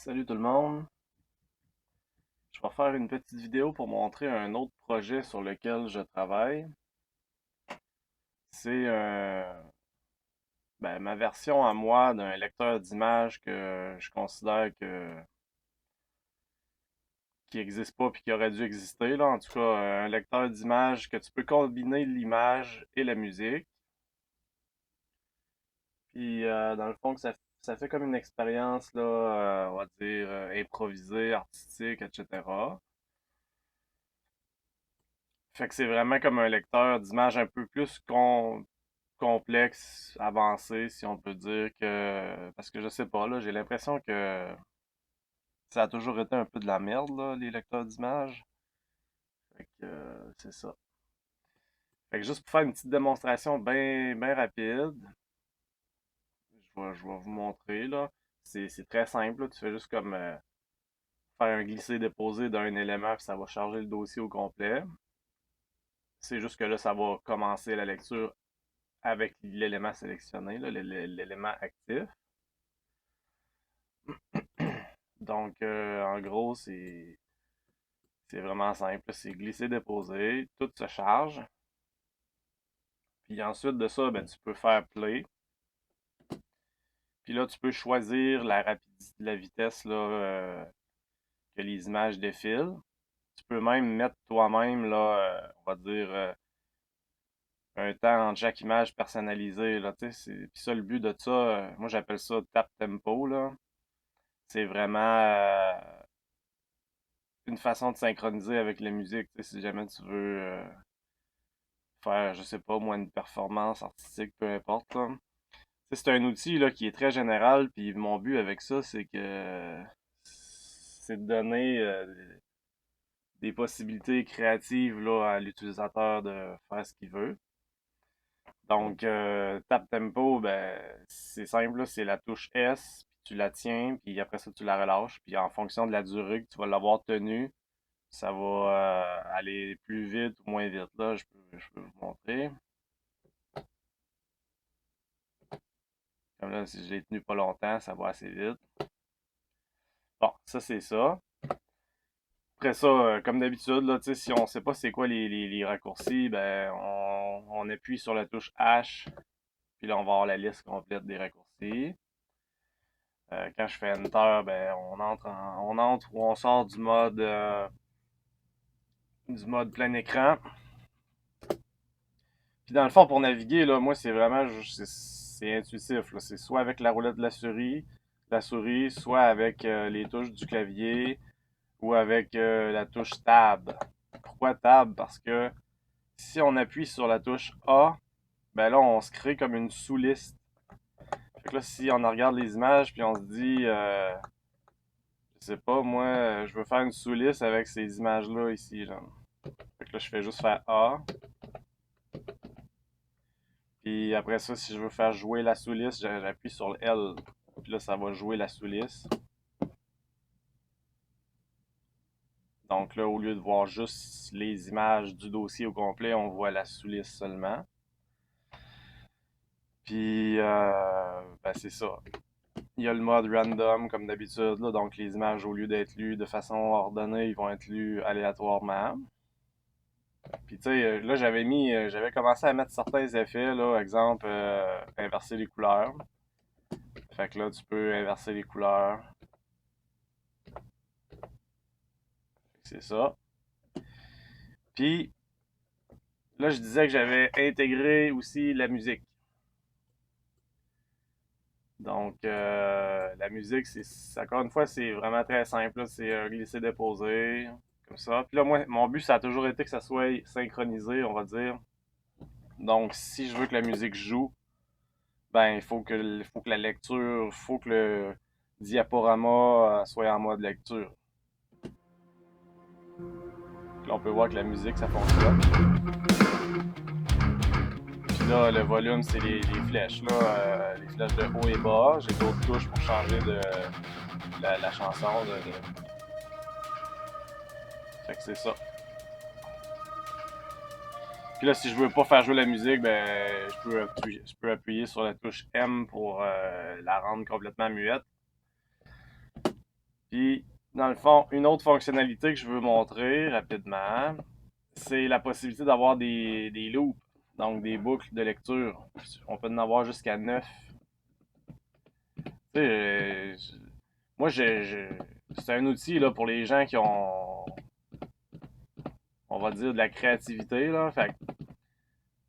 Salut tout le monde. Je vais faire une petite vidéo pour montrer un autre projet sur lequel je travaille. C'est ma version à moi d'un lecteur d'images que je considère qui n'existe pas puis qui aurait dû exister là. En tout cas, un lecteur d'images que tu peux combiner l'image et la musique. Puis dans le fond, ça fait comme une expérience là, on va dire improvisée, artistique, etc. Fait que c'est vraiment comme un lecteur d'images un peu plus complexe, avancé, si on peut dire que. Parce que je sais pas, là, j'ai l'impression que ça a toujours été un peu de la merde, là, les lecteurs d'images. Fait que c'est ça. Fait que juste pour faire une petite démonstration bien rapide, je vais vous montrer, là. C'est très simple, là. Tu fais juste comme faire un glisser-déposer d'un élément, puis ça va charger le dossier au complet. C'est juste que là, ça va commencer la lecture avec l'élément sélectionné, l'élément actif. Donc, en gros, c'est vraiment simple. C'est glisser-déposer, tout se charge. Puis ensuite de ça, ben, tu peux faire play. Puis là, tu peux choisir la rapidité, la vitesse là, que les images défilent. Tu peux même mettre toi-même, là, on va dire, un temps entre chaque image personnalisé. Là, puis ça, le but de ça, moi j'appelle ça tap tempo. Là. C'est vraiment une façon de synchroniser avec la musique. Si jamais tu veux faire, je sais pas, moi, une performance artistique, peu importe. Là. C'est un outil là, qui est très général, puis mon but avec ça, c'est de donner des possibilités créatives là, à l'utilisateur de faire ce qu'il veut. Donc, tap tempo, ben, c'est simple, là, c'est la touche S, puis tu la tiens, puis après ça, tu la relâches, puis en fonction de la durée que tu vas l'avoir tenue, ça va aller plus vite ou moins vite. Là, je peux vous montrer. Comme là, si je l'ai tenu pas longtemps, ça va assez vite. Bon, ça c'est ça. Après ça, comme d'habitude, là, si on sait pas c'est quoi les raccourcis, ben on appuie sur la touche H, puis là on va avoir la liste complète des raccourcis. Quand je fais Enter, ben on entre ou on sort du mode plein écran. Puis dans le fond, pour naviguer, là, moi c'est vraiment c'est intuitif. C'est soit avec la roulette de la souris, soit avec les touches du clavier ou avec la touche Tab. Pourquoi Tab? Parce que si on appuie sur la touche A, ben là, on se crée comme une sous-liste. Fait que là, si on regarde les images, puis on se dit, je sais pas, moi, je veux faire une sous-liste avec ces images-là ici, genre. Fait que là, je fais juste faire A. Puis après ça, si je veux faire jouer la sous-liste, j'appuie sur le L. Puis là, ça va jouer la sous-liste. Donc là, au lieu de voir juste les images du dossier au complet, on voit la sous-liste seulement. Puis, ben c'est ça. Il y a le mode random, comme d'habitude, là, donc les images, au lieu d'être lues de façon ordonnée, ils vont être lues aléatoirement. Puis tu sais, là j'avais commencé à mettre certains effets, là, exemple, inverser les couleurs. Fait que là, tu peux inverser les couleurs. C'est ça. Puis là, je disais que j'avais intégré aussi la musique. Donc, la musique, encore une fois, c'est vraiment très simple. C'est glisser-déposer, comme ça. Puis là, moi, mon but, ça a toujours été que ça soit synchronisé, on va dire. Donc, si je veux que la musique joue, ben, faut que la lecture, faut que le diaporama soit en mode lecture. Là, on peut voir que la musique, ça fonctionne. Puis là, le volume, c'est les flèches, là, les flèches de haut et bas. J'ai d'autres touches pour changer de la chanson. Fait que c'est ça. Puis là, si je veux pas faire jouer la musique, ben, je peux appuyer sur la touche M pour la rendre complètement muette. Puis, dans le fond, une autre fonctionnalité que je veux montrer rapidement, c'est la possibilité d'avoir des loops, donc des boucles de lecture. On peut en avoir jusqu'à 9. Tu sais, moi, c'est un outil là, pour les gens qui ont, on va dire, de la créativité. Là. Fait que,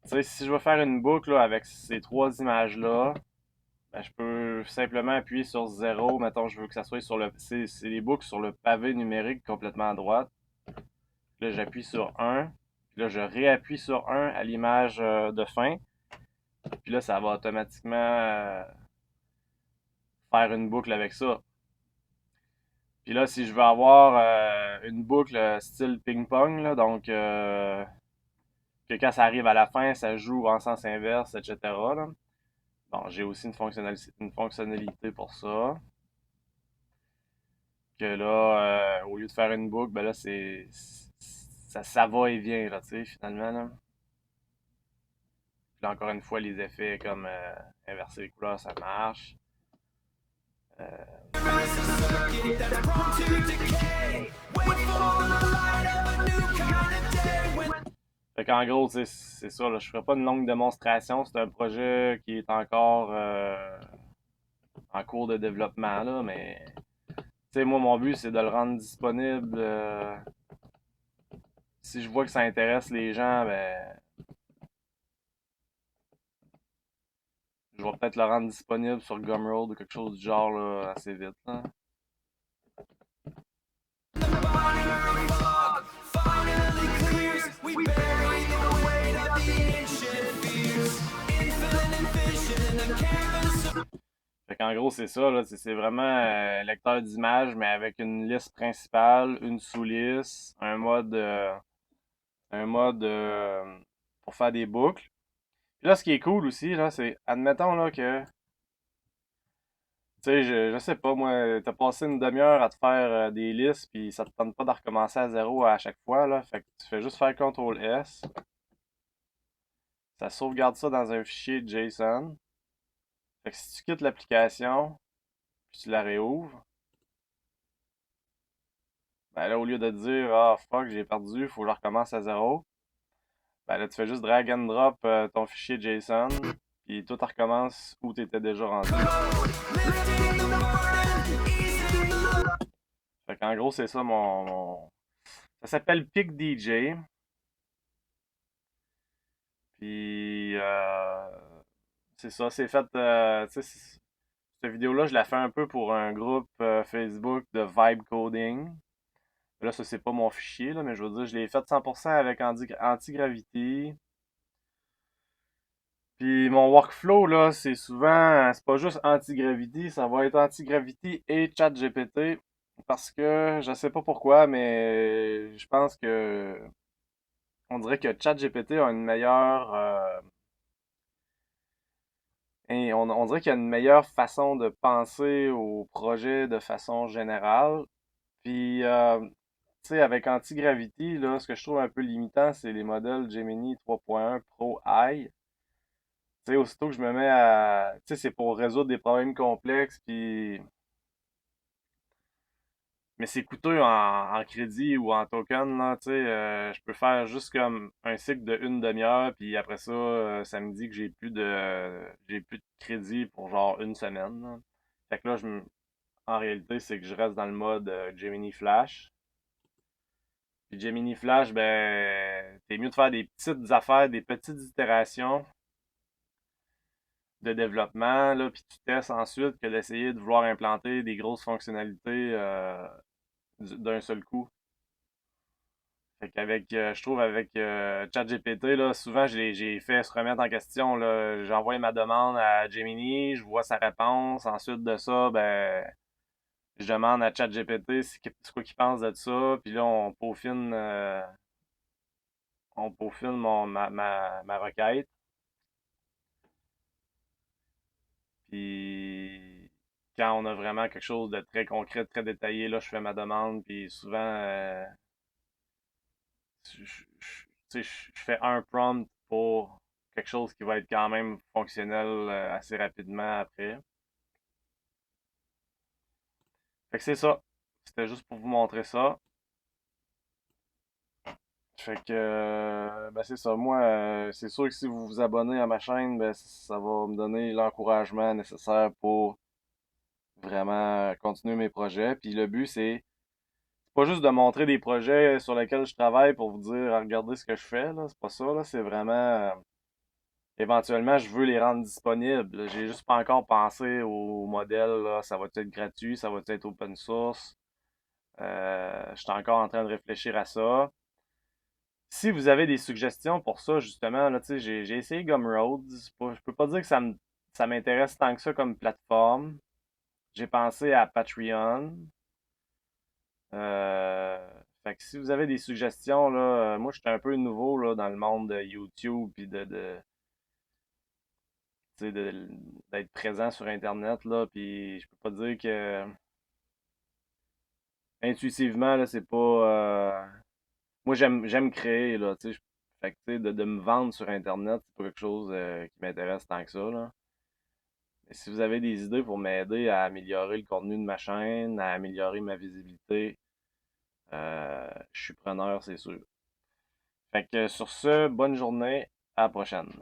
tu sais, si je veux faire une boucle là, avec ces trois images-là, ben, je peux simplement appuyer sur 0. Mettons, je veux que ça soit sur le. C'est les boucles sur le pavé numérique complètement à droite. Là, j'appuie sur 1. Puis là, je réappuie sur 1 à l'image de fin. Puis là, ça va automatiquement faire une boucle avec ça. Puis là, si je veux avoir une boucle style ping-pong, là, donc que quand ça arrive à la fin, ça joue en sens inverse, etc. Là. Bon, j'ai aussi une fonctionnalité pour ça. Que là, au lieu de faire une boucle, ben là, ça va et vient, là, tu sais, finalement. Là. Puis là, encore une fois, les effets comme inverser les couleurs, ça marche. Fait qu'en gros, c'est ça, là, je ferai pas une longue démonstration. C'est un projet qui est encore en cours de développement, là, mais tu sais, moi, mon but, c'est de le rendre disponible. Si je vois que ça intéresse les gens, ben, je vais peut-être le rendre disponible sur Gumroad ou quelque chose du genre, là, assez vite, là. Fait qu'en gros, c'est ça, là, c'est vraiment un lecteur d'images, mais avec une liste principale, une sous-liste, un mode pour faire des boucles. Puis là, ce qui est cool aussi, là, c'est, admettons, là, que, tu sais, je sais pas, moi, t'as passé une demi-heure à te faire des listes, puis ça te tente pas de recommencer à zéro à chaque fois, là. Fait que tu fais juste faire CTRL-S. Ça sauvegarde ça dans un fichier JSON. Fait que si tu quittes l'application, puis tu la réouvres, ben là, au lieu de te dire, ah, fuck, j'ai perdu, faut que je recommence à zéro, ben là, tu fais juste drag and drop ton fichier JSON, puis tout recommence où tu étais déjà rendu. Fait qu'en gros, c'est ça Ça s'appelle PicDJ. Puis, c'est ça, c'est fait. Tu sais, cette vidéo-là, je la fais un peu pour un groupe Facebook de vibe coding. Là, ça, c'est pas mon fichier, là, mais je veux dire, je l'ai fait 100% avec Antigravity. Puis mon workflow, là, c'est souvent, c'est pas juste Antigravity, ça va être Antigravity et ChatGPT. Parce que je sais pas pourquoi, mais je pense que on dirait que ChatGPT a une meilleure. Et on dirait qu'il y a une meilleure façon de penser au projet de façon générale. Puis, tu sais, avec Antigravity, là, ce que je trouve un peu limitant, c'est les modèles Gemini 3.1 Pro AI. Tu sais, aussitôt que je me mets à. Tu sais, c'est pour résoudre des problèmes complexes, puis. Mais c'est coûteux en crédit ou en token, là, tu sais. Je peux faire juste comme un cycle de une demi-heure, puis après ça, ça me dit que j'ai plus de crédit pour genre une semaine, là. Fait que là, en réalité, c'est que je reste dans le mode Gemini Flash. Puis Gemini Flash, ben, c'est mieux de faire des petites affaires, des petites itérations de développement, là, puis tu testes ensuite que d'essayer de vouloir implanter des grosses fonctionnalités d'un seul coup. Fait qu'avec, je trouve avec ChatGPT, là, souvent j'ai fait se remettre en question. Là, j'ai envoyé ma demande à Gemini, je vois sa réponse. Ensuite de ça, ben, je demande à ChatGPT c'est quoi qu'il pense de ça. Puis là, on peaufine ma requête. Puis quand on a vraiment quelque chose de très concret, de très détaillé, là, je fais ma demande. Puis souvent, je fais un prompt pour quelque chose qui va être quand même fonctionnel assez rapidement après. Fait que c'est ça. C'était juste pour vous montrer ça. Fait que, ben c'est ça. Moi, c'est sûr que si vous vous abonnez à ma chaîne, ben ça va me donner l'encouragement nécessaire pour vraiment continuer mes projets. Puis le but, c'est pas juste de montrer des projets sur lesquels je travaille pour vous dire, regardez ce que je fais, là. C'est pas ça, là. C'est vraiment, éventuellement, je veux les rendre disponibles. J'ai juste pas encore pensé au modèle, là. Ça va être gratuit, ça va être open source. Je suis encore en train de réfléchir à ça. Si vous avez des suggestions pour ça, justement, là, tu sais, j'ai essayé Gumroad. Je peux pas dire que ça m'intéresse tant que ça comme plateforme. J'ai pensé à Patreon. Euh, Fait que si vous avez des suggestions, là, moi, je suis un peu nouveau, là, dans le monde de YouTube puis tu sais, d'être présent sur Internet, là, puis je peux pas dire que intuitivement, là, c'est pas... moi, j'aime créer, là, tu sais. Fait que, tu sais, de me vendre sur Internet, c'est pas quelque chose qui m'intéresse tant que ça, là. Mais si vous avez des idées pour m'aider à améliorer le contenu de ma chaîne, à améliorer ma visibilité, je suis preneur, c'est sûr. Fait que sur ce, bonne journée, à la prochaine.